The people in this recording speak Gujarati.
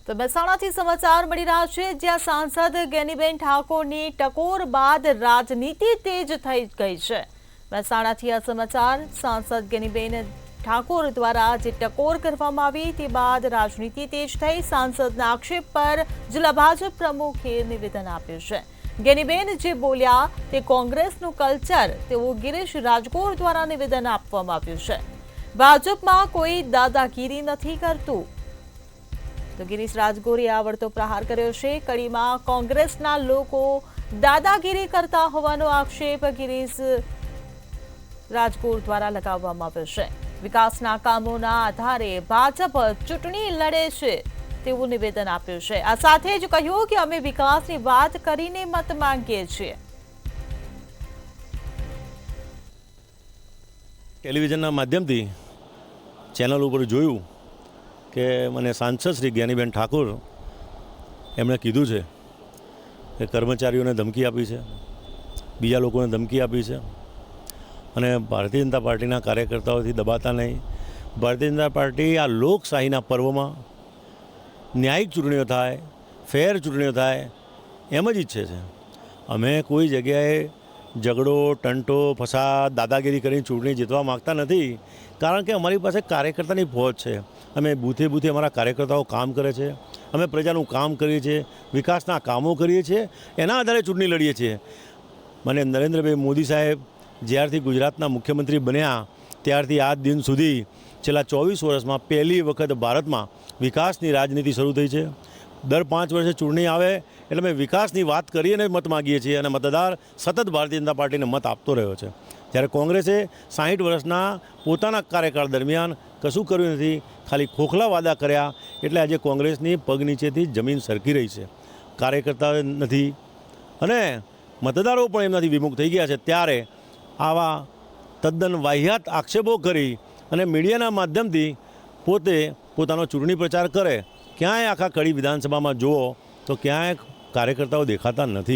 તો મહેસાણાથી સમાચાર મળી રહ્યા છે, જ્યાં સાંસદ ગેનીબેન ઠાકોરની ટકોર બાદ રાજનીતિ તેજ થઈ ગઈ છે। મહેસાણાથી આ સમાચાર। સાંસદ ગેનીબેન ઠાકોર દ્વારા જે ટકોર કરવામાં આવી તે બાદ રાજનીતિ તેજ થઈ। સાંસદના આક્ષેપ પર જિલ્લા ભાજપ પ્રમુખે નિવેદન આપ્યું છે। ગેનીબેન જે બોલ્યા તે કોંગ્રેસનું કલ્ચર તેવું ગિરીશ રાજગોર દ્વારા નિવેદન આપવામાં આવ્યું છે। ભાજપમાં કોઈ દાદાગીરી નથી કરતું, તો ગિરીશ રાજગોરે આવડતો પ્રહાર કર્યો છે। કડીમાં કોંગ્રેસના લોકો દાદાગીરી કરતા હોવાનો આક્ષેપ ગિરીશ રાજગોર દ્વારા લગાવવામાં આવ્યો છે। વિકાસના કામોના આધારે ભાજપ ચૂંટણી લડે છે તેવું નિવેદન આપ્યું છે। આ સાથે જ કહ્યું કે અમે વિકાસની વાત કરીને મત માંગીએ છીએ। ટેલિવિઝનના માધ્યમથી ચેનલ ઉપર જોયું કે મને સાંસદ શ્રી જ્ઞાનીબેન ઠાકોર એમણે કીધું છે કે કર્મચારીઓને ધમકી આપી છે, બીજા લોકોને ધમકી આપી છે અને ભારતીય જનતા પાર્ટીના કાર્યકર્તાઓથી દબાતા નહીં। ભારતીય જનતા પાર્ટી આ લોકશાહીના પર્વમાં ન્યાયિક ચૂંટણીઓ થાય, ફેર ચૂંટણીઓ થાય એમ જ ઈચ્છે છે। અમે કોઈ જગ્યાએ ઝઘડો, ટંટો, ફસાદ, દાદાગીરી કરીને ચૂંટણી જીતવા માગતા નથી, કારણ કે અમારી પાસે કાર્યકર્તાની ફોજ છે। અમે બૂથે બૂથે અમારા કાર્યકર્તાઓ કામ કરે છે, અમે પ્રજાનું કામ કરીએ છીએ, વિકાસના કામો કરીએ છીએ, એના આધારે ચૂંટણી લડીએ છીએ। મને નરેન્દ્રભાઈ મોદી સાહેબ જ્યારથી ગુજરાતના મુખ્યમંત્રી બન્યા ત્યારથી આજ દિન સુધી છેલ્લા 24 વર્ષમાં પહેલી વખત ભારતમાં વિકાસની રાજનીતિ શરૂ થઈ છે। દર 5 વર્ષે ચૂંટણી આવે એટલે અમે વિકાસની વાત કરીને મત માગીએ છીએ અને મતદાર સતત ભારતીય જનતા પાર્ટીને મત આપતો રહ્યો છે। જ્યારે કોંગ્રેસે 60 વર્ષના પોતાના કાર્યકાળ દરમિયાન કશું કર્યું નથી, ખાલી ખોખલા વાદા કર્યા, એટલે આજે કોંગ્રેસની પગ નીચેથી જમીન સરકી રહી છે। કાર્યકર્તા નથી અને મતદારો પણ એમનાથી વિમુખ થઈ ગયા છે। ત્યારે આવા તદ્દન વાહિયાત આક્ષેપો કરી અને મીડિયાના માધ્યમથી પોતે પોતાનો ચૂંટણી પ્રચાર કરે, ક્યાંય આખા કડી વિધાનસભામાં જુઓ તો ક્યાંય કાર્યકર્તાઓ દેખાતા નથી।